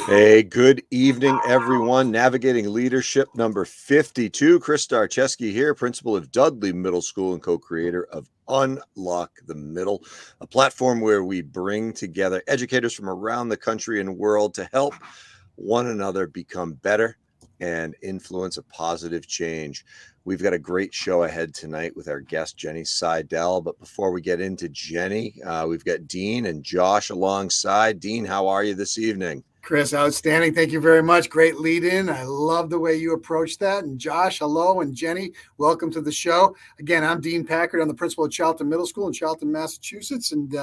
Hey, good evening, everyone. Navigating Leadership number 52. Chris Starcheski here, principal of Dudley Middle School and co-creator of Unlock the Middle, a platform where we bring together educators from around the country and world to help one another become better and influence a positive change. We've got a great show ahead tonight with our guest, Jenny Seydel. But before we get into Jenny, we've got Dean and Josh alongside. Dean, how are you this evening? Chris, outstanding. Thank you very much. Great lead in. I love the way you approached that. And Josh, hello. And Jenny, welcome to the show. Again, I'm Dean Packard. I'm the principal of Charlton Middle School in Charlton, Massachusetts. And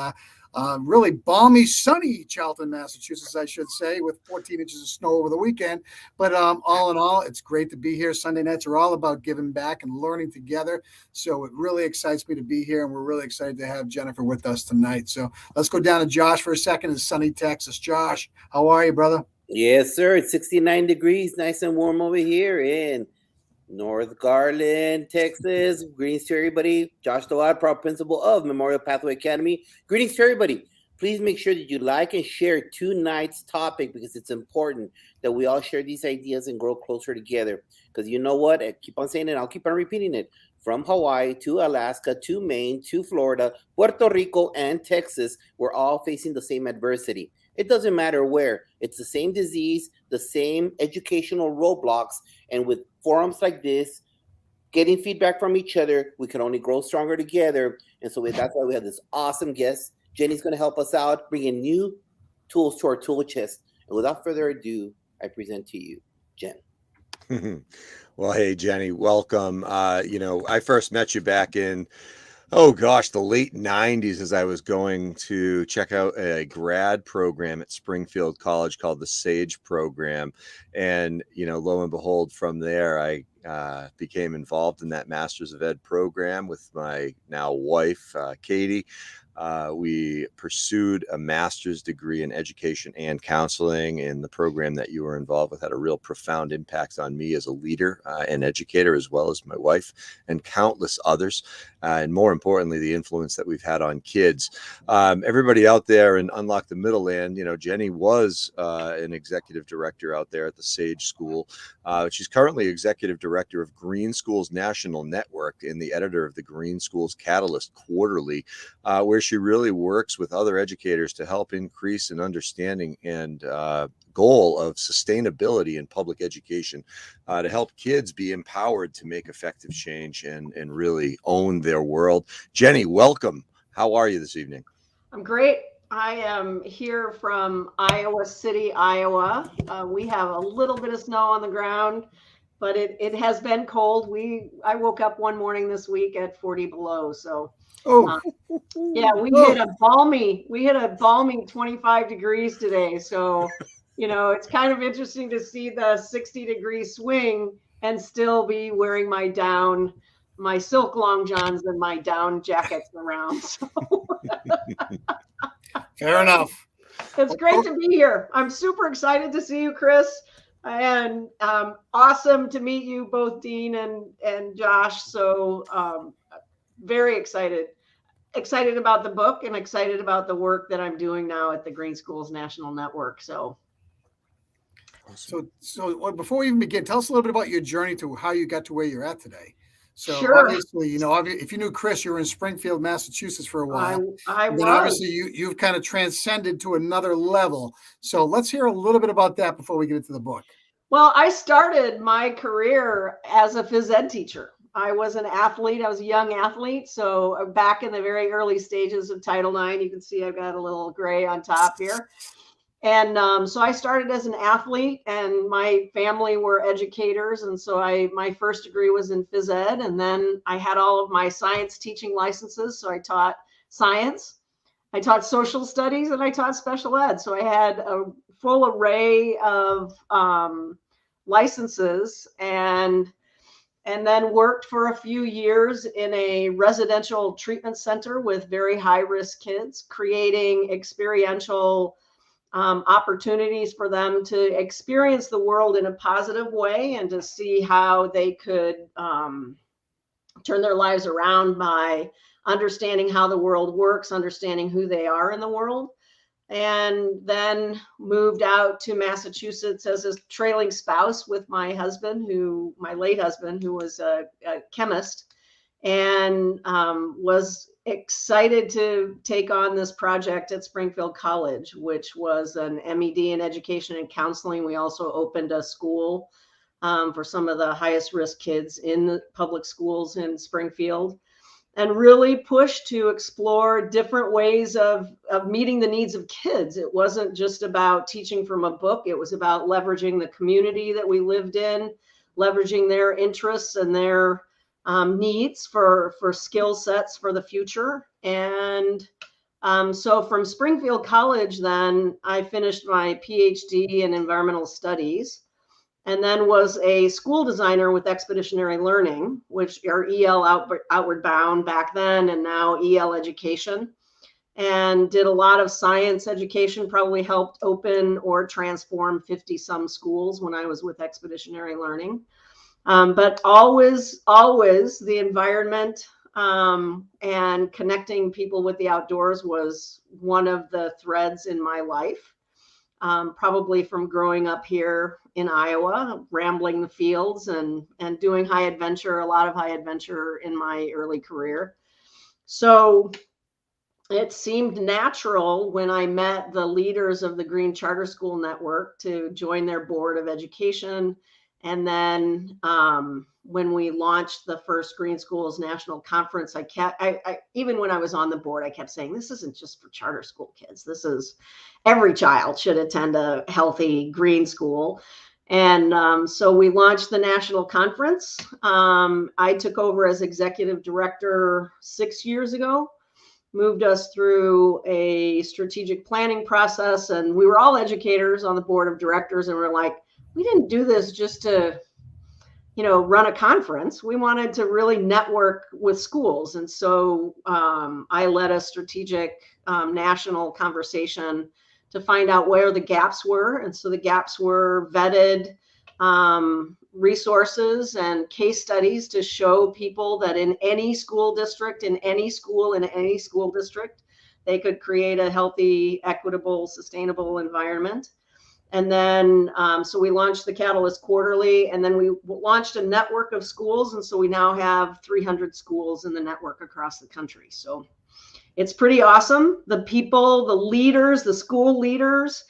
really balmy, sunny Charlton, Massachusetts, I should say, with 14 inches of snow over the weekend. But all in all, it's great to be here. Sunday nights are all about giving back and learning together. So it really excites me to be here. And we're really excited to have Jennifer with us tonight. So let's go down to Josh for a second in sunny Texas. Josh, how are you, brother? Yes, sir. It's 69 degrees, nice and warm over here in North Garland, Texas. Greetings to everybody. Josh Dawad, proud principal of Memorial Pathway Academy. Greetings to everybody. Please make sure that you like and share tonight's topic because it's important that we all share these ideas and grow closer together. Because you know what? I keep on saying it. I'll keep on repeating it. From Hawaii to Alaska to Maine to Florida, Puerto Rico, and Texas, we're all facing the same adversity. It doesn't matter where. It's the same disease, the same educational roadblocks. And with forums like this, getting feedback from each other, we can only grow stronger together. And so that's why we have this awesome guest. Jenny's going to help us out, bringing new tools to our tool chest. And without further ado, I present to you, Jen. Well, hey, Jenny, welcome. I first met you back in the late 90s as I was going to check out a grad program at Springfield College called the SAGE program. And, lo and behold, from there, I became involved in that Masters of Ed program with my now wife, Katie. We pursued a master's degree in education and counseling, and the program that you were involved with had a real profound impact on me as a leader and educator, as well as my wife and countless others. And more importantly, the influence that we've had on kids. Everybody out there in Unlock the Middle Land, Jenny was an executive director out there at the SAGE School. She's currently executive director of Green Schools National Network and the editor of the Green Schools Catalyst Quarterly, where she really works with other educators to help increase an understanding and goal of sustainability in public education, to help kids be empowered to make effective change and really own their world. Jenny, welcome. How are you this evening? I'm great. I am here from Iowa City, Iowa. We have a little bit of snow on the ground, but it has been cold. I woke up one morning this week at 40 below. So yeah, we hit a balmy 25 degrees today. So, it's kind of interesting to see the 60-degree swing and still be wearing my silk long johns and my down jackets around. So. Fair enough. It's great to be here. I'm super excited to see you, Chris, and awesome to meet you both, Dean and Josh. So very excited about the book and excited about the work that I'm doing now at the Green Schools National Network. So before we even begin, tell us a little bit about your journey to how you got to where you're at today. So sure. Obviously, if you knew Chris, you were in Springfield, Massachusetts for a while. I was. Then obviously you've kind of transcended to another level. So let's hear a little bit about that before we get into the book. Well, I started my career as a phys ed teacher. I was an athlete. I was a young athlete. So back in the very early stages of Title IX, you can see I've got a little gray on top here. And so I started as an athlete, and my family were educators. And so my first degree was in phys ed. And then I had all of my science teaching licenses. So I taught science, I taught social studies, and I taught special ed. So I had a full array of licenses, and then worked for a few years in a residential treatment center with very high-risk kids, creating experiential opportunities for them to experience the world in a positive way and to see how they could turn their lives around by understanding how the world works, understanding who they are in the world. and then moved out to Massachusetts as a trailing spouse with my husband, my late husband, who was a chemist, and was excited to take on this project at Springfield College, which was an MED in education and counseling. We also opened a school for some of the highest risk kids in the public schools in Springfield, and really pushed to explore different ways of meeting the needs of kids. It wasn't just about teaching from a book. It was about leveraging the community that we lived in, leveraging their interests and their needs for skill sets for the future. And so from Springfield College, then I finished my PhD in environmental studies, and then was a school designer with Expeditionary Learning, which are EL outward bound back then, and now EL education, and did a lot of science education, probably helped open or transform 50 some schools when I was with Expeditionary Learning. But always the environment and connecting people with the outdoors was one of the threads in my life. Probably from growing up here in Iowa, rambling the fields and doing a lot of high adventure in my early career. So it seemed natural when I met the leaders of the Green Charter School Network to join their board of education. And then when we launched the first Green Schools National Conference, I even when I was on the board, I kept saying, this isn't just for charter school kids. This is every child should attend a healthy green school. And so we launched the national conference. I took over as executive director 6 years ago, moved us through a strategic planning process. And we were all educators on the board of directors, and we're like, we didn't do this just to, run a conference. We wanted to really network with schools. And so I led a strategic national conversation to find out where the gaps were. And so the gaps were vetted resources and case studies to show people that in any school district, in any school district, they could create a healthy, equitable, sustainable environment. And then, so we launched the Catalyst Quarterly, and then we launched a network of schools. And so we now have 300 schools in the network across the country. So it's pretty awesome. The people, the leaders, the school leaders,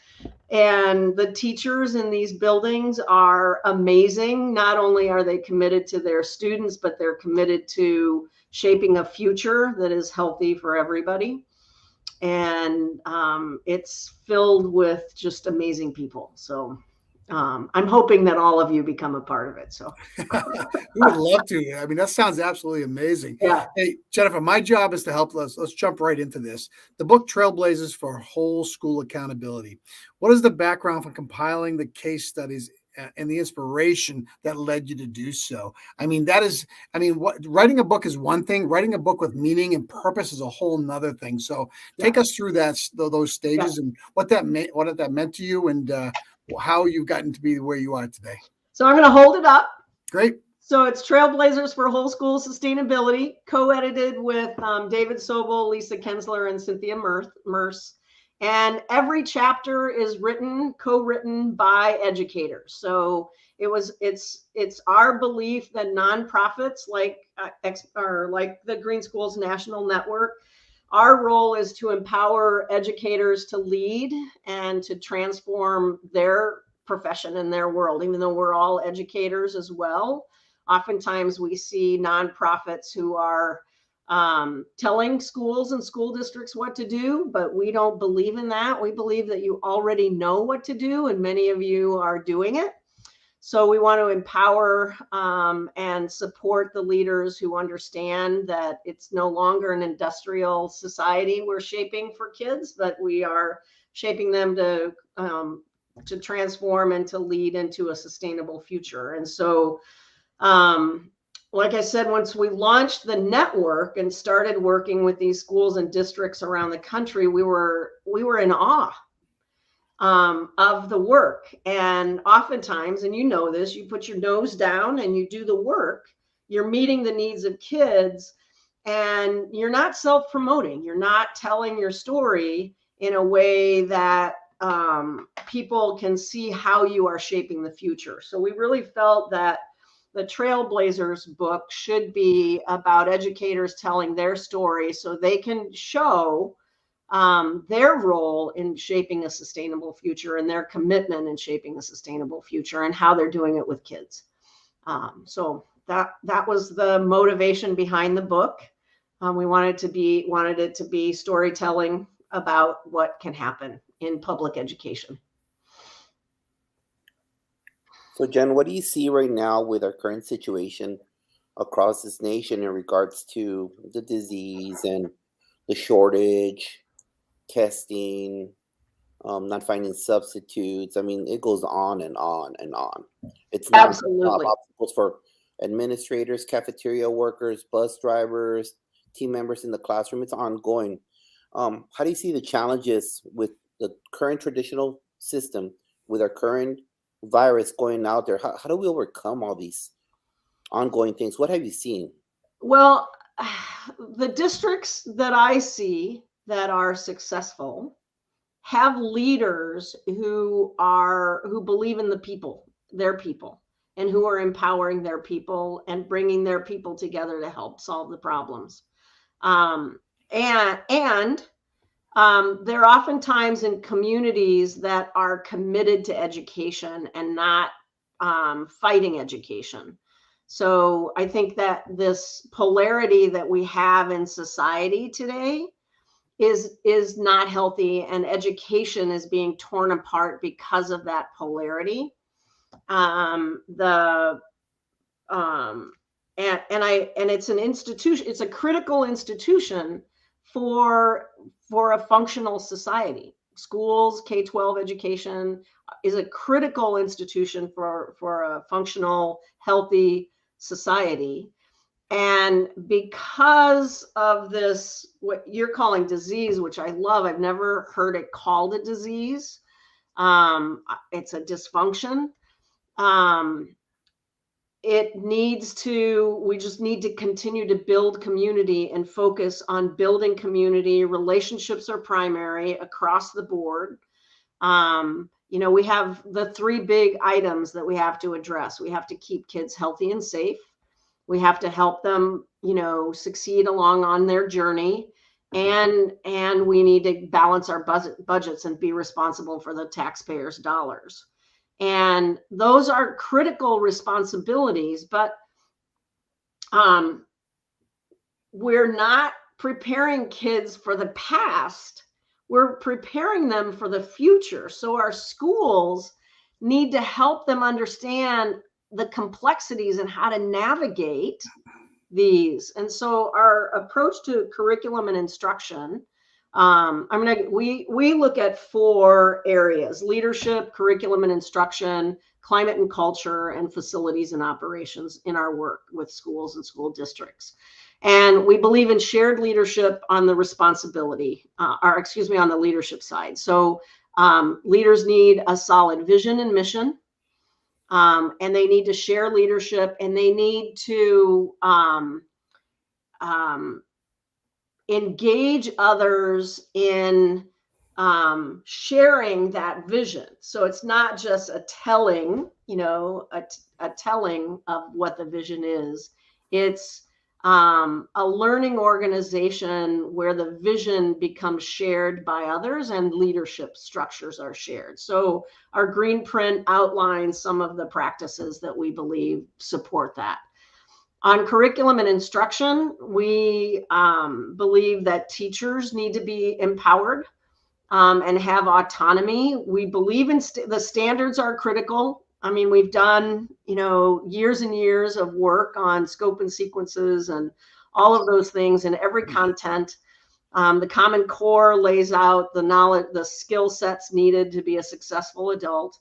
and the teachers in these buildings are amazing. Not only are they committed to their students, but they're committed to shaping a future that is healthy for everybody. And it's filled with just amazing people. So I'm hoping that all of you become a part of it. So we would love to. I mean, that sounds absolutely amazing. Yeah. Hey, Jennifer, my job is to help us. Let's jump right into this. The book Trailblazers for Whole School Accountability. What is the background for compiling the case studies and the inspiration that led you to do so? Writing a book is one thing. Writing a book with meaning and purpose is a whole nother thing. So take us through those stages and what that meant to you, and how you've gotten to be where you are today. So I'm going to hold it up. Great. So it's Trailblazers for Whole School Sustainability, co-edited with David Sobel, Lisa Kensler, and Cynthia Merce. And every chapter is co-written by educators. So it's our belief that nonprofits like the Green Schools National Network, our role is to empower educators to lead and to transform their profession and their world, even though we're all educators as well. Oftentimes we see nonprofits who are telling schools and school districts what to do, but we don't believe in that. We believe that you already know what to do, and many of you are doing it. So we want to empower and support the leaders who understand that it's no longer an industrial society we're shaping for kids, but we are shaping them to transform and to lead into a sustainable future. And so, like I said, once we launched the network and started working with these schools and districts around the country, we were in awe of the work. And oftentimes, and you know this, you put your nose down and you do the work, you're meeting the needs of kids, and you're not self-promoting, you're not telling your story. in a way that people can see how you are shaping the future. So we really felt that the Trailblazers book should be about educators telling their story so they can show their role in shaping a sustainable future and their commitment in shaping a sustainable future and how they're doing it with kids. So that was the motivation behind the book. We wanted it to be storytelling about what can happen in public education. So, Jen, what do you see right now with our current situation across this nation in regards to the disease and the shortage, testing, not finding substitutes? I mean, it goes on and on and on. It's not Absolutely. obstacles for administrators, cafeteria workers, bus drivers, team members in the classroom. It's ongoing. How do you see the challenges with the current traditional system, with our current virus going out there? How do we overcome all these ongoing things? What have you seen? Well, the districts that I see that are successful have leaders who believe in the people, their people, and who are empowering their people and bringing their people together to help solve the problems. They're oftentimes in communities that are committed to education and not fighting education. So I think that this polarity that we have in society today is not healthy, and education is being torn apart because of that polarity. And it's an institution. It's a critical institution for a functional society. Schools, K-12 education is a critical institution for a functional, healthy society. And because of this, what you're calling disease, which I love, I've never heard it called a disease. It's a dysfunction. We just need to continue to build community and focus on building community. Relationships are primary across the board. We have the three big items that we have to address. We have to keep kids healthy and safe. We have to help them, succeed along on their journey. And we need to balance our budgets and be responsible for the taxpayers' dollars. And those are critical responsibilities, but we're not preparing kids for the past. We're preparing them for the future. So our schools need to help them understand the complexities and how to navigate these. And so our approach to curriculum and instruction, we look at 4 areas: leadership, curriculum and instruction, climate and culture, and facilities and operations in our work with schools and school districts. And we believe in shared leadership on the responsibility, on the leadership side. So leaders need a solid vision and mission. And they need to share leadership, and they need to engage others in sharing that vision. So it's not just a telling, a telling of what the vision is. It's a learning organization where the vision becomes shared by others and leadership structures are shared. So our green print outlines some of the practices that we believe support that. On curriculum and instruction, we believe that teachers need to be empowered and have autonomy. We believe in the standards are critical. I mean, we've done, years and years of work on scope and sequences and all of those things in every content. The Common Core lays out the knowledge, the skill sets needed to be a successful adult.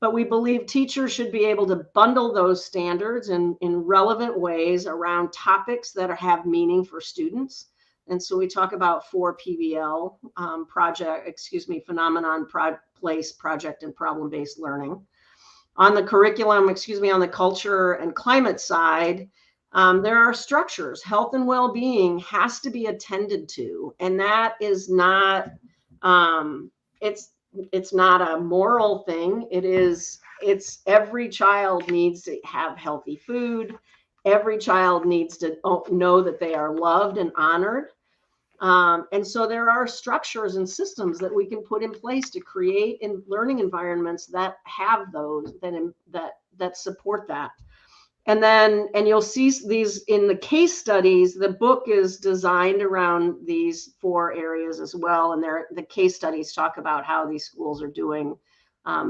But we believe teachers should be able to bundle those standards in relevant ways around topics that have meaning for students. And so we talk about 4 PBL, phenomenon, place, project, and problem-based learning. On the curriculum, on the culture and climate side, there are structures. Health and well-being has to be attended to, and that is not It's not a moral thing. It's every child needs to have healthy food. Every child needs to know that they are loved and honored. And so there are structures and systems that we can put in place to create learning environments that have those that support that. And you'll see these in the case studies. The book is designed around these 4 areas as well. And the case studies talk about how these schools are doing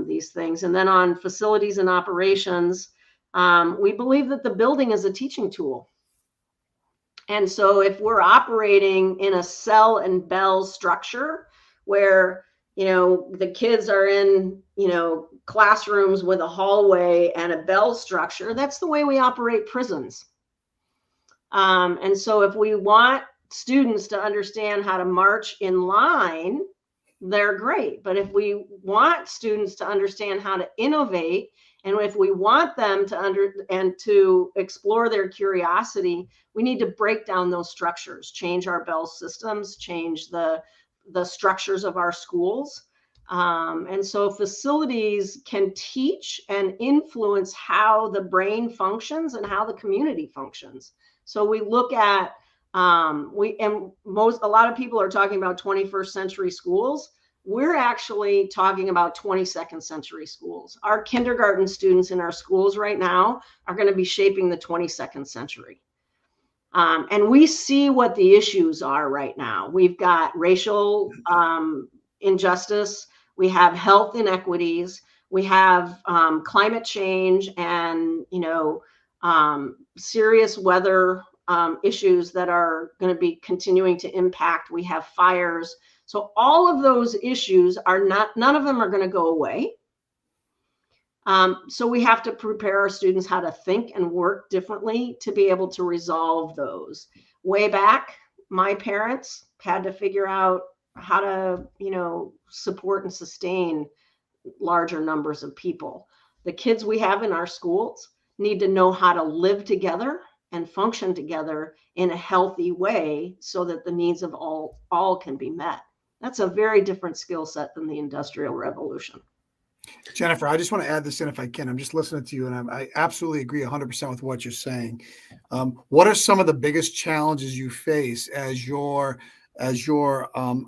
these things. And then on facilities and operations, we believe that the building is a teaching tool. And so if we're operating in a cell and bell structure where, the kids are in, classrooms with a hallway and a bell structure, that's the way we operate prisons. And so if we want students to understand how to march in line, they're great. But if we want students to understand how to innovate, and if we want them to explore their curiosity, we need to break down those structures, change our bell systems, change the structures of our schools. And so facilities can teach and influence how the brain functions and how the community functions. So we look at a lot of people are talking about 21st century schools. We're actually talking about 22nd century schools. Our kindergarten students in our schools right now are going to be shaping the 22nd century. And we see what the issues are right now. We've got racial injustice. We have health inequities. We have climate change and, serious weather issues that are going to be continuing to impact. We have fires. So all of those issues none of them are going to go away. So we have to prepare our students how to think and work differently to be able to resolve those. Way back, my parents had to figure out how to, support and sustain larger numbers of people. The kids we have in our schools need to know how to live together and function together in a healthy way so that the needs of all can be met. That's a very different skill set than the Industrial Revolution. Jennifer, I just want to add this in if I can. I'm just listening to you, and I absolutely agree 100% with what you're saying. What are some of the biggest challenges you face as your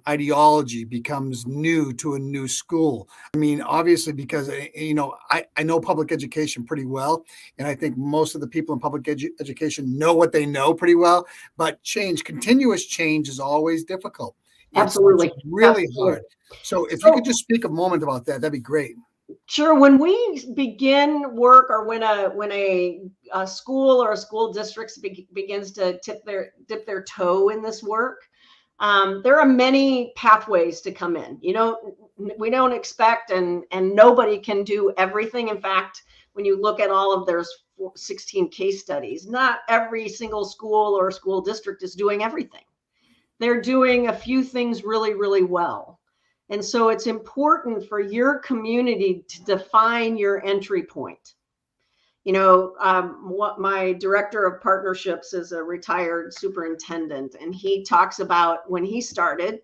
ideology becomes new to a new school? I mean, obviously, because I know public education pretty well, and I think most of the people in public education know what they know pretty well. But continuous change is always difficult. Absolutely. It's really hard. So if you could just speak a moment about that, that'd be great. Sure. When we begin work, or when a school or a school district begins to dip their toe in this work, there are many pathways to come in. We don't expect, and nobody can do everything. In fact, when you look at all of there's 16 case studies, not every single school or school district is doing everything. They're doing a few things really, really well. And so it's important for your community to define your entry point. What my director of partnerships is a retired superintendent, and he talks about when he started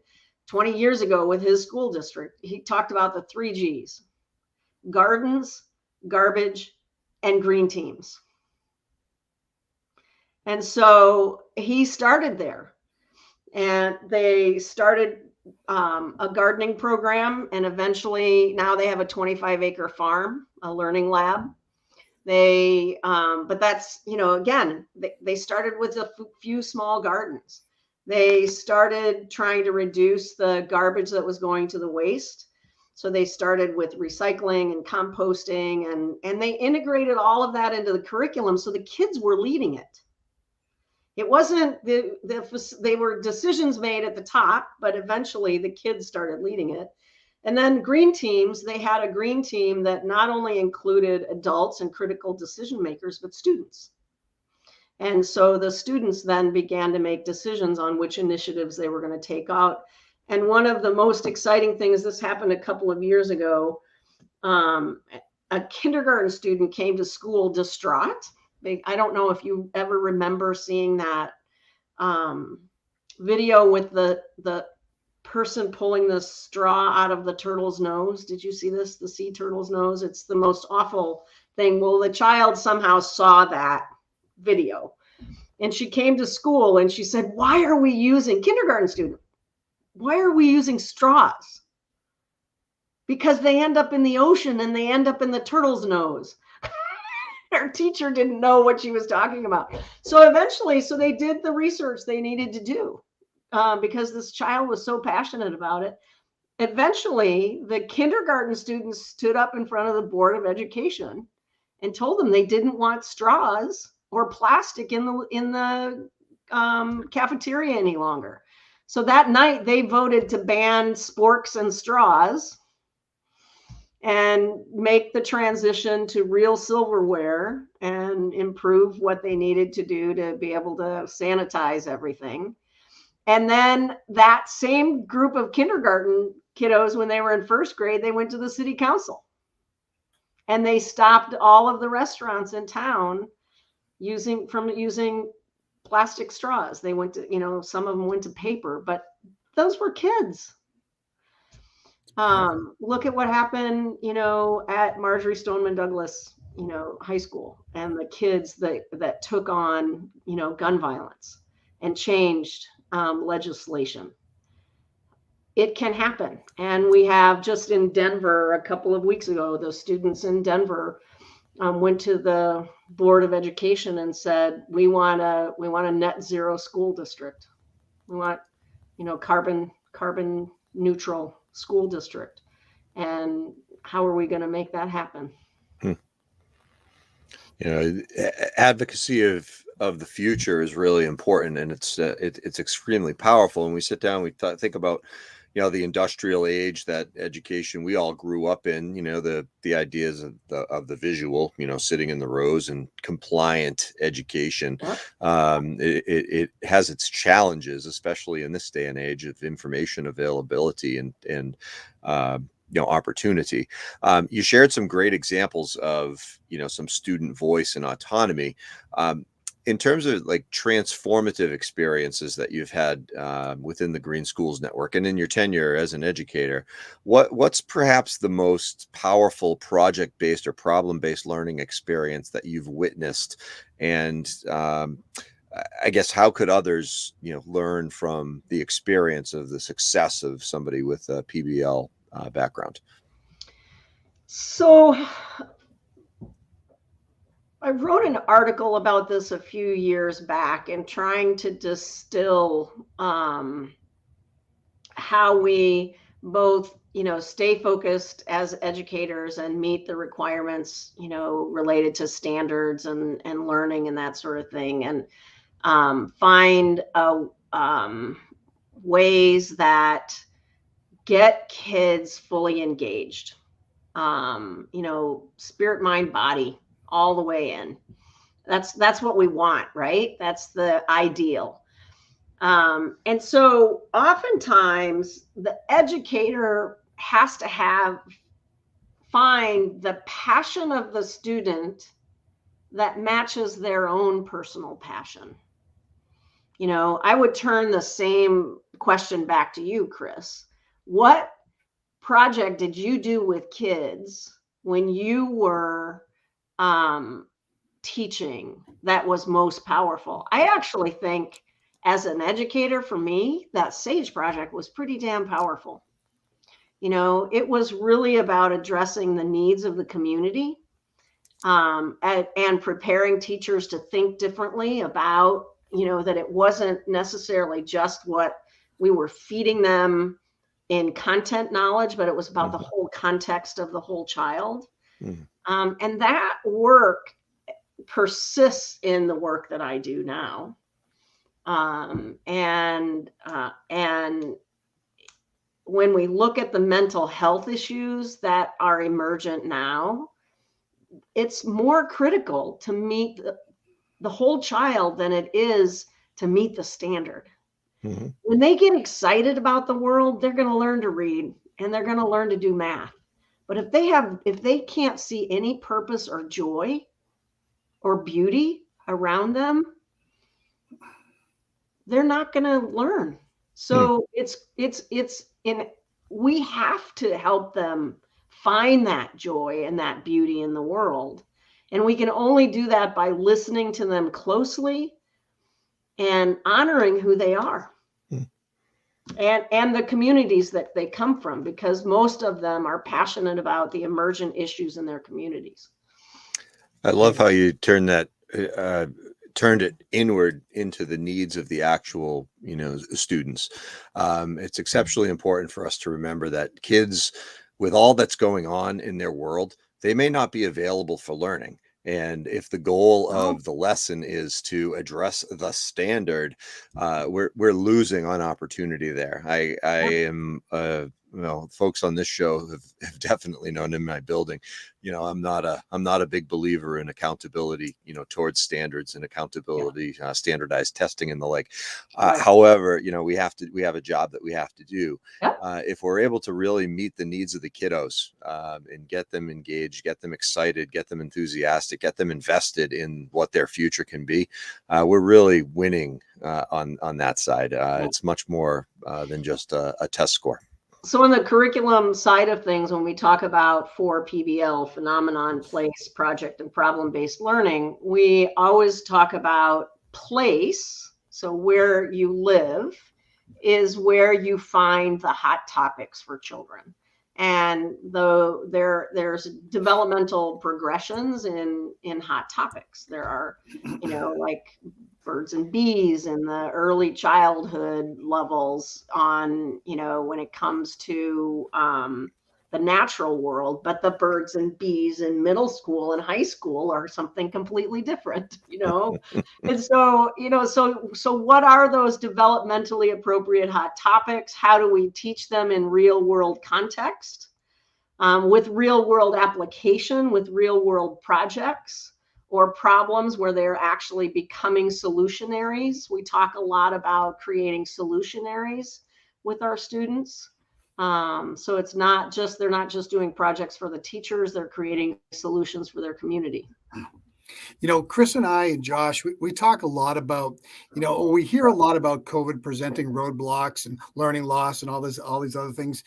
20 years ago with his school district, he talked about the 3 G's: gardens, garbage, and green teams. And so he started there, and they started a gardening program, and eventually now they have a 25-acre farm, a learning lab. But that's, again, they started with a few small gardens. They started trying to reduce the garbage that was going to the waste. So they started with recycling and composting, and they integrated all of that into the curriculum. So the kids were leading it. It wasn't they were decisions made at the top, but eventually the kids started leading it. And then green teams, they had a green team that not only included adults and critical decision makers, but students. And so the students then began to make decisions on which initiatives they were going to take out. And one of the most exciting things, this happened a couple of years ago, a kindergarten student came to school distraught. I don't know if you ever remember seeing that video with the person pulling the straw out of the turtle's nose. Did you see this? The sea turtle's nose. It's the most awful thing. Well, the child somehow saw that video, and she came to school and she said, "Why are we using kindergarten student? Why are we using straws? Because they end up in the ocean and they end up in the turtle's nose." Her teacher didn't know what she was talking about. So eventually, they did the research they needed to do because this child was so passionate about it. Eventually, the kindergarten students stood up in front of the Board of Education and told them they didn't want straws or plastic in the cafeteria any longer. So that night, they voted to ban sporks and straws and make the transition to real silverware and improve what they needed to do to be able to sanitize everything. And then that same group of kindergarten kiddos, when they were in first grade, they went to the city council and they stopped all of the restaurants in town using plastic straws. They went to, some of them went to paper, but those were kids. Look at what happened, at Marjorie Stoneman Douglas, high school, and the kids that took on, gun violence and changed legislation. It can happen. And we have just in Denver a couple of weeks ago, the students in Denver went to the Board of Education and said, we want a net zero school district. We want, carbon neutral school district. And how are we going to make that happen? Advocacy of the future is really important, and it's extremely powerful. And we sit down, we think about, the industrial age, that education we all grew up in, the ideas of the visual, sitting in the rows, and compliant education. It has its challenges, especially in this day and age of information availability and opportunity. You shared some great examples of, some student voice and autonomy. In terms of like transformative experiences that you've had within the Green Schools Network and in your tenure as an educator, what's perhaps the most powerful project-based or problem-based learning experience that you've witnessed? And I guess how could others, learn from the experience of the success of somebody with a PBL background? So I wrote an article about this a few years back and trying to distill how we both, stay focused as educators and meet the requirements, related to standards and learning and that sort of thing, and find ways that get kids fully engaged, spirit, mind, body, all the way in. That's what we want, right? That's the ideal. And so oftentimes the educator has to find the passion of the student that matches their own personal passion. I would turn the same question back to you, Chris. What project did you do with kids when you were teaching that was most powerful? I actually think as an educator, for me, that SAGE project was pretty damn powerful. It was really about addressing the needs of the community and preparing teachers to think differently about, that it wasn't necessarily just what we were feeding them in content knowledge, but it was about the whole context of the whole child. And that work persists in the work that I do now. And when we look at the mental health issues that are emergent now, it's more critical to meet the whole child than it is to meet the standard. When they get excited about the world, they're going to learn to read and they're going to learn to do math. But if they can't see any purpose or joy or beauty around them, they're not going to learn. So we have to help them find that joy and that beauty in the world. And we can only do that by listening to them closely and honoring who they are. And the communities that they come from, because most of them are passionate about the emergent issues in their communities. I love how you turned it inward into the needs of the actual, students. It's exceptionally important for us to remember that kids, with all that's going on in their world, they may not be available for learning. And if the goal of the lesson is to address the standard, we're losing on opportunity there. I am, folks on this show have definitely known in my building, I'm not a big believer in accountability, towards standards and accountability, standardized testing and the like. However, we have a job that we have to do. If we're able to really meet the needs of the kiddos, and get them engaged, get them excited, get them enthusiastic, get them invested in what their future can be, we're really winning on that side. It's much more than just a test score. So on the curriculum side of things, when we talk about 4 PBL, phenomenon, place, project, and problem-based learning, we always talk about place. So where you live is where you find the hot topics for children. And though there's developmental progressions in hot topics, there are, like birds and bees in the early childhood levels on, when it comes to the natural world, but the birds and bees in middle school and high school are something completely different, And so, so what are those developmentally appropriate hot topics? How do we teach them in real world context, with real world application, with real world projects or problems where they're actually becoming solutionaries? We talk a lot about creating solutionaries with our students. So it's not just, they're not just doing projects for the teachers, they're creating solutions for their community. Chris and I and Josh, we talk a lot about, we hear a lot about COVID presenting roadblocks and learning loss and all these other things.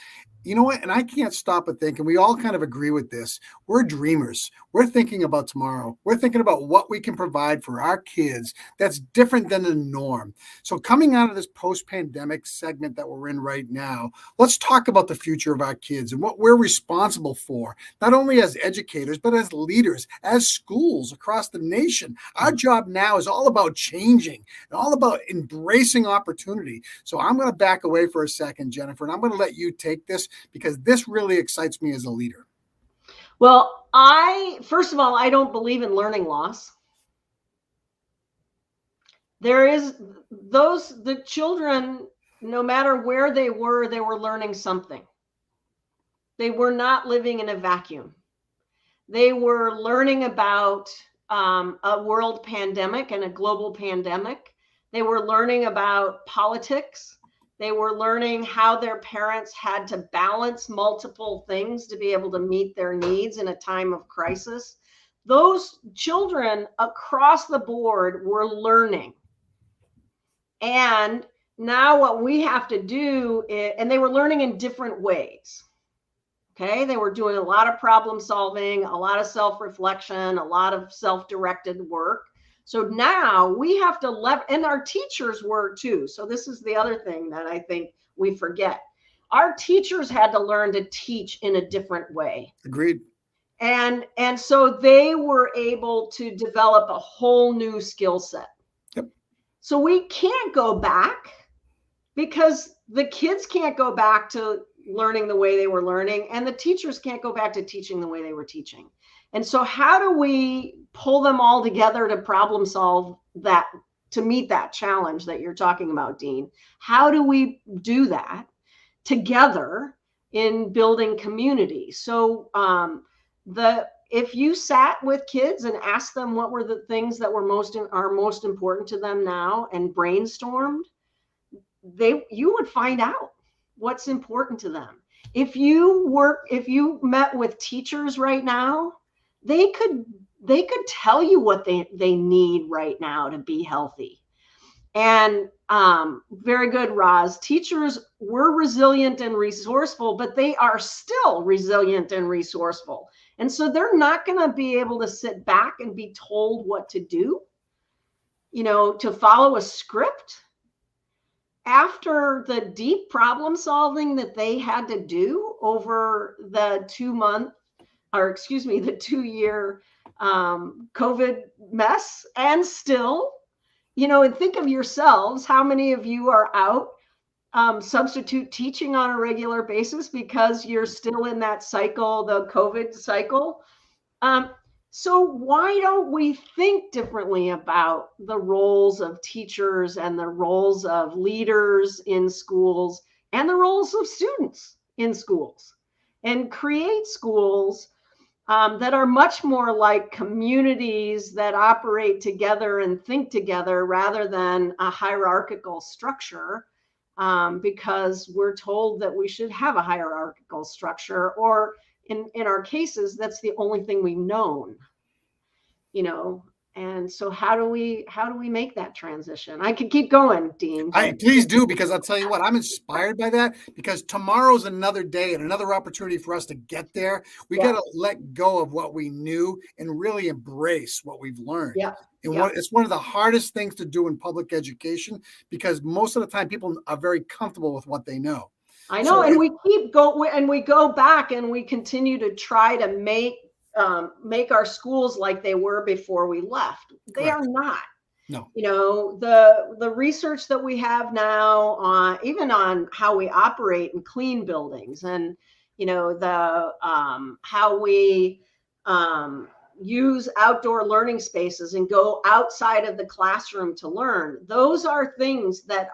You know what? And I can't stop but think, and we all kind of agree with this. We're dreamers. We're thinking about tomorrow. We're thinking about what we can provide for our kids that's different than the norm. So coming out of this post-pandemic segment that we're in right now, let's talk about the future of our kids and what we're responsible for, not only as educators, but as leaders, as schools across the nation. Our job now is all about changing and all about embracing opportunity. So I'm going to back away for a second, Jennifer, and I'm going to let you take this, because this really excites me as a leader. Well, first of all, I don't believe in learning loss. The children, no matter where they were learning something. They were not living in a vacuum. They were learning about a world pandemic and a global pandemic. They were learning about politics. They were learning how their parents had to balance multiple things to be able to meet their needs in a time of crisis. Those children across the board were learning. And now what we have to do and they were learning in different ways. Okay, they were doing a lot of problem solving, a lot of self-reflection, a lot of self-directed work. So now we have to and our teachers were too. So this is the other thing that I think we forget. Our teachers had to learn to teach in a different way. Agreed. And so they were able to develop a whole new skill set. Yep. So we can't go back, because the kids can't go back to learning the way they were learning, and the teachers can't go back to teaching the way they were teaching. And so how do we pull them all together to problem solve that, to meet that challenge that you're talking about, Dean? How do we do that together in building community? So if you sat with kids and asked them what were the things that were most important to them now and brainstormed, you would find out what's important to them. If you met with teachers right now, they could tell you what they need right now to be healthy. And Very good, Roz. Teachers were resilient and resourceful, but they are still resilient and resourceful. And so they're not going to be able to sit back and be told what to do, to follow a script. After the deep problem solving that they had to do over the 2-year COVID mess, and still, and think of yourselves, how many of you are out substitute teaching on a regular basis because you're still in that cycle, the COVID cycle? So why don't we think differently about the roles of teachers and the roles of leaders in schools and the roles of students in schools, and create schools that are much more like communities that operate together and think together rather than a hierarchical structure, because we're told that we should have a hierarchical structure, or in our cases, that's the only thing we've known, and so how do we make that transition? I could keep going, Dean. Please do, because I'll tell you what, I'm inspired by that, because tomorrow's another day and another opportunity for us to get there. We got to let go of what we knew and really embrace what we've learned. It's one of the hardest things to do in public education, because most of the time people are very comfortable with what they know. I know, and we go back and we continue to try to make our schools like they were before we left. They are not. No. The research that we have now on even on how we operate and clean buildings, and how we use outdoor learning spaces and go outside of the classroom to learn. Those are things that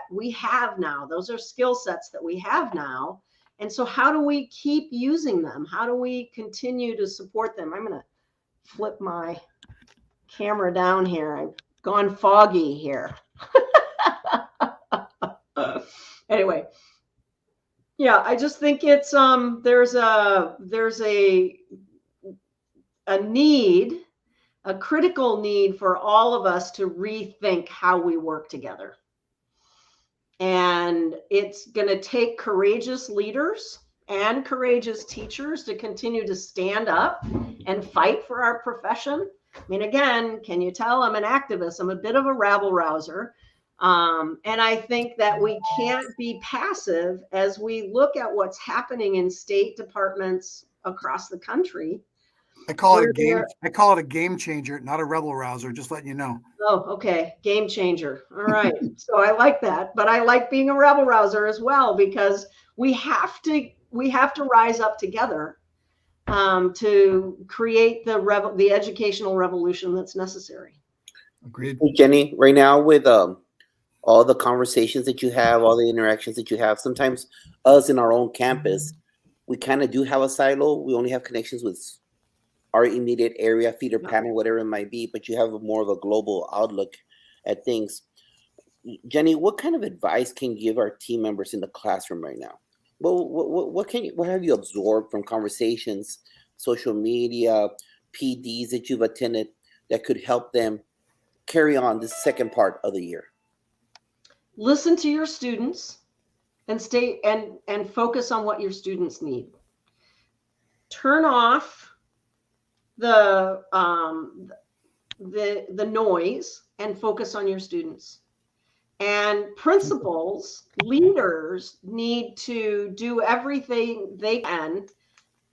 we have now. Those are skill sets that we have now. And so how do we keep using them? How do we continue to support them? I'm going to flip my camera down here. I've gone foggy here. Anyway. Yeah, I just think it's there's a need, a critical need for all of us to rethink how we work together. And it's going to take courageous leaders and courageous teachers to continue to stand up and fight for our profession. I mean, again, can you tell I'm an activist? I'm a bit of a rabble rouser. And I think that we can't be passive as we look at what's happening in state departments across the country. I call it a game changer, not a rebel rouser, just letting you know. Oh, okay. Game changer. All right. So I like that, but I like being a rebel rouser as well, because we have to rise up together to create the educational revolution that's necessary. Agreed. Hey, Jenny, right now with all the conversations that you have, all the interactions that you have, sometimes us in our own campus, we kind of do have a silo. We only have connections with our immediate area, feeder panel, whatever it might be, but you have more of a global outlook at things. Jenny, what kind of advice can you give our team members in the classroom right now? What have you absorbed from conversations, social media, PDs that you've attended that could help them carry on this second part of the year? Listen to your students and stay and focus on what your students need. Turn off the noise and focus on your students. And principals, leaders need to do everything they can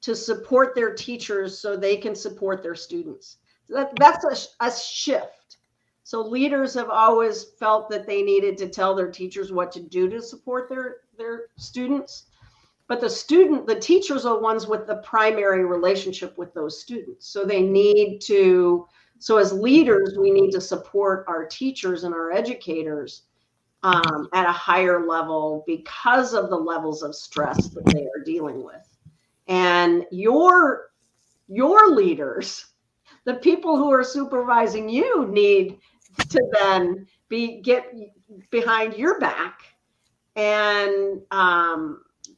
to support their teachers so they can support their students. That's a shift. So leaders have always felt that they needed to tell their teachers what to do to support their students. But the teachers are ones with the primary relationship with those students. So as leaders, we need to support our teachers and our educators at a higher level because of the levels of stress that they are dealing with. And your leaders, the people who are supervising you, need to then get behind your back and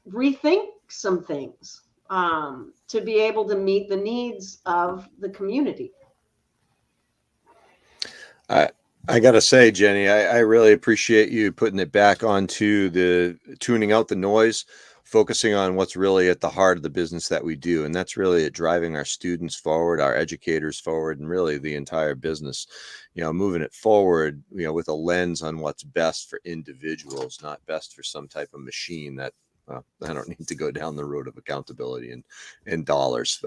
rethink some things to be able to meet the needs of the community. I got to say, Jenny, I really appreciate you putting it back onto the tuning out the noise, focusing on what's really at the heart of the business that we do. And that's really at driving our students forward, our educators forward, and really the entire business, moving it forward, with a lens on what's best for individuals, not best for some type of machine that, I don't need to go down the road of accountability and dollars.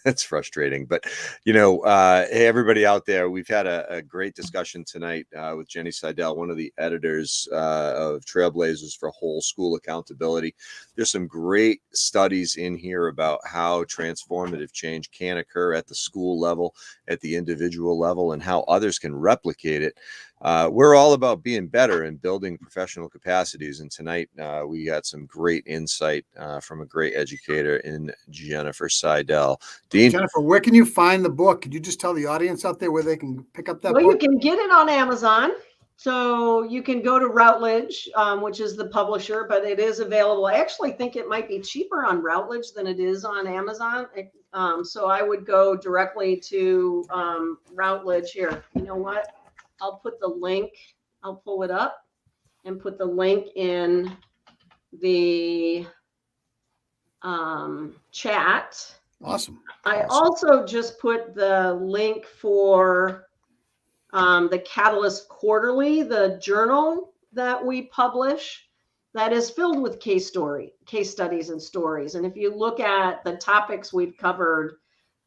It's frustrating, but hey, everybody out there, we've had a great discussion tonight with Jenny Seydel, one of the editors of Trailblazers for Whole School Accountability. There's some great studies in here about how transformative change can occur at the school level, at the individual level, and how others can replicate it. We're all about being better and building professional capacities. And tonight we got some great insight from a great educator in Jennifer Seydel. Dean? Jennifer, where can you find the book? Could you just tell the audience out there where they can pick up that book? You can get it on Amazon. So you can go to Routledge, which is the publisher, but it is available. I actually think it might be cheaper on Routledge than it is on Amazon. So I would go directly to Routledge here. You know what? I'll put the link, I'll pull it up and put the link in the chat. Awesome. I also just put the link for the Catalyst Quarterly, the journal that we publish that is filled with case studies and stories. And if you look at the topics we've covered,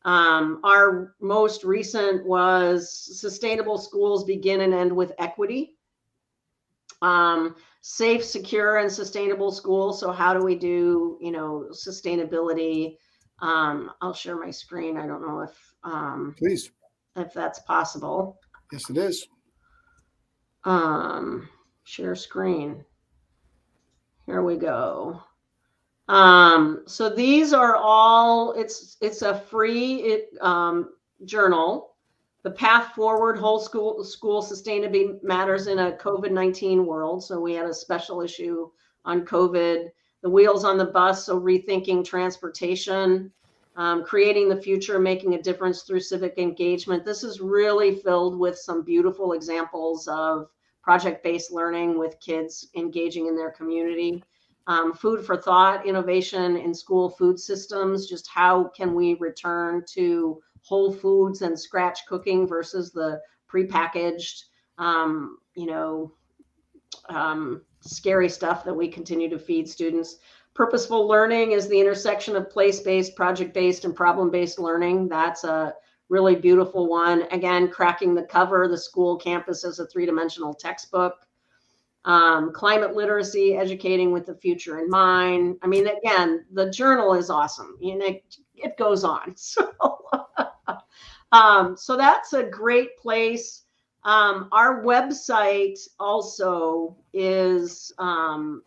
our most recent was Sustainable Schools Begin and End with Equity. Safe, secure, and sustainable schools. So how do we do, sustainability? I'll share my screen. I don't know if please, if that's possible. Yes, it is. Share screen. Here we go. So these are all, it's a free journal. The Path Forward, Whole School Sustainability Matters in a COVID-19 World. So we had a special issue on COVID. The Wheels on the Bus, so rethinking transportation, creating the future, making a difference through civic engagement. This is really filled with some beautiful examples of project-based learning with kids engaging in their community. Food for thought, innovation in school food systems, just how can we return to whole foods and scratch cooking versus the prepackaged, scary stuff that we continue to feed students. Purposeful learning is the intersection of place-based, project-based, and problem-based learning. That's a really beautiful one. Again, cracking the cover, the school campus as a three-dimensional textbook. Climate literacy, educating with the future in mind. I mean, again, the journal is awesome. It goes on. So that's a great place. Our website also is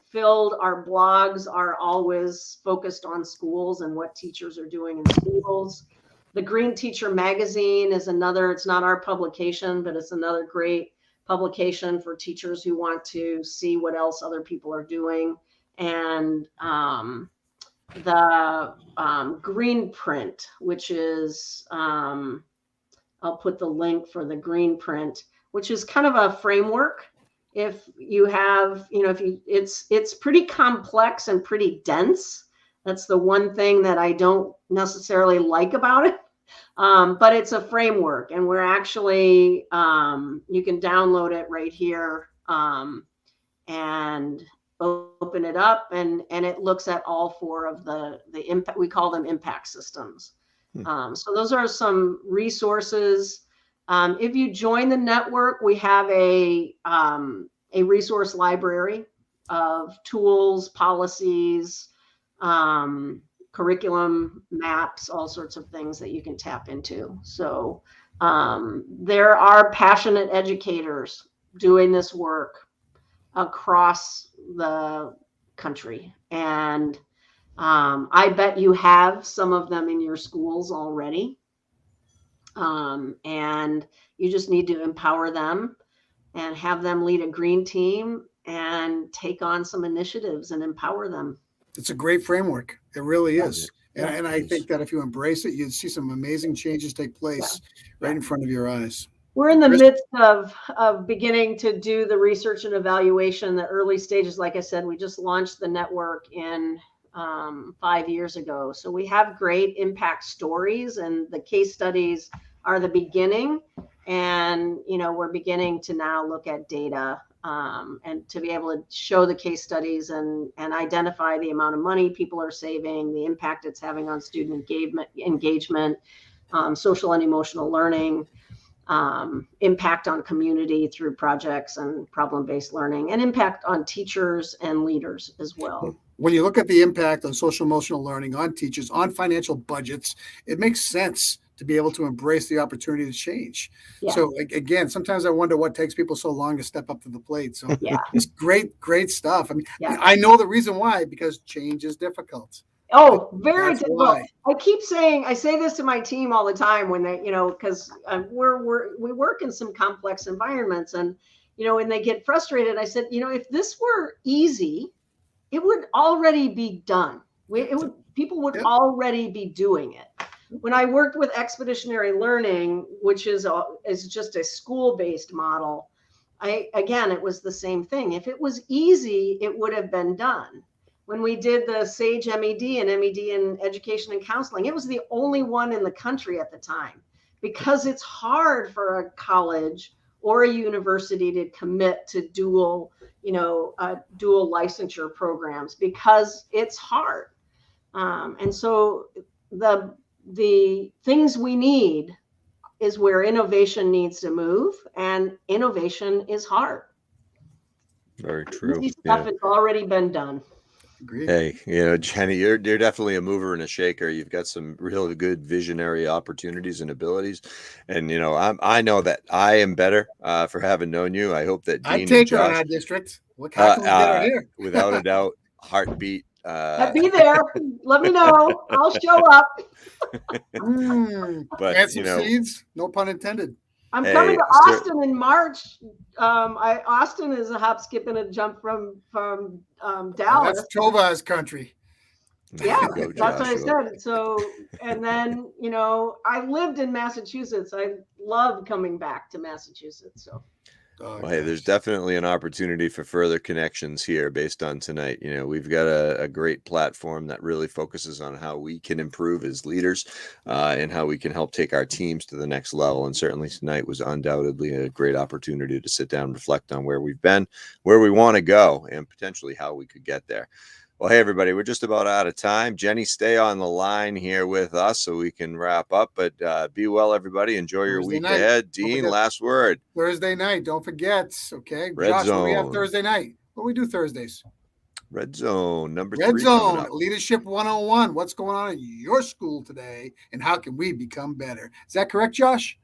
filled. Our blogs are always focused on schools and what teachers are doing in schools. The Green Teacher Magazine is another, it's not our publication, but it's another great publication for teachers who want to see what else other people are doing. And the Green Print, which is, I'll put the link for the Green Print, which is kind of a framework. If you have, it's pretty complex and pretty dense. That's the one thing that I don't necessarily like about it. But it's a framework, and we're actually, you can download it right here and open it up, and it looks at all four of the impact, we call them impact systems. So those are some resources. If you join the network, we have a resource library of tools, policies, curriculum maps, all sorts of things that you can tap into. So there are passionate educators doing this work across the country. And I bet you have some of them in your schools already. And you just need to empower them and have them lead a green team and take on some initiatives and empower them. It's a great framework. It really is. And I think that if you embrace it, you'd see some amazing changes take place right in front of your eyes. We're in the Chris? midst of beginning to do the research and evaluation, the early stages. Like I said, we just launched the network in 5 years ago. So we have great impact stories, and the case studies are the beginning. And, we're beginning to now look at data and to be able to show the case studies and identify the amount of money people are saving, the impact it's having on student engagement, social and emotional learning, impact on community through projects and problem-based learning, and impact on teachers and leaders as well. When you look at the impact on social emotional learning, on teachers, on financial budgets, it makes sense to be able to embrace the opportunity to change. Yeah. So again, sometimes I wonder what takes people so long to step up to the plate. So Yeah. it's great stuff. I mean, Yeah. I know the reason why, because change is difficult. Oh, very That's difficult. why. I say this to my team all the time when they, because we work in some complex environments, and, when they get frustrated, I said, if this were easy, it would already be done. People would already be doing it. When I worked with expeditionary learning, which is just a school-based model, it was the same thing. If it was easy, it would have been done. When we did the SAGE MED and MED in education and counseling, it was the only one in the country at the time, because it's hard for a college or a university to commit to dual licensure programs, because it's hard. And so the things we need is where innovation needs to move, and innovation is hard. Very true. Easy stuff has already been done. Agreed. Hey, Jenny, you're definitely a mover and a shaker. You've got some really good visionary opportunities and abilities, and I know that I am better for having known you. I hope that Dean I take and Josh, our district. How can we get out here? without a doubt, heartbeat. Be there. Let me know. I'll show up. But plant some seeds. No pun intended. I'm coming to Austin in March. Austin is a hop, skip, and a jump from Dallas. That's Tova's country. Yeah, that's what I said. So, and then I lived in Massachusetts. I love coming back to Massachusetts. So. Well, hey, there's definitely an opportunity for further connections here based on tonight. We've got a great platform that really focuses on how we can improve as leaders and how we can help take our teams to the next level. And certainly tonight was undoubtedly a great opportunity to sit down and reflect on where we've been, where we want to go, and potentially how we could get there. Well, hey, everybody, we're just about out of time. Jenny, stay on the line here with us so we can wrap up. But be well, everybody. Enjoy your week ahead. Dean, last word. Thursday night. Don't forget. Okay. Red Josh, Zone. What do we have Thursday night? What do we do Thursdays? Red Zone, number 3. Red Zone, Leadership 101. What's going on in your school today, and how can we become better? Is that correct, Josh?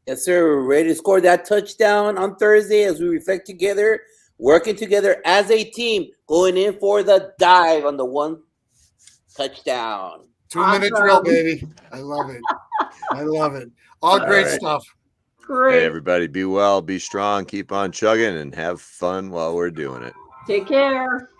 Yes, sir. We're ready to score that touchdown on Thursday as we reflect together, working together as a team, going in for the dive on the 1 touchdown. 2-minute drill, baby. I love it. I love it. All great stuff. Great. Hey, everybody, be well, be strong, keep on chugging, and have fun while we're doing it. Take care.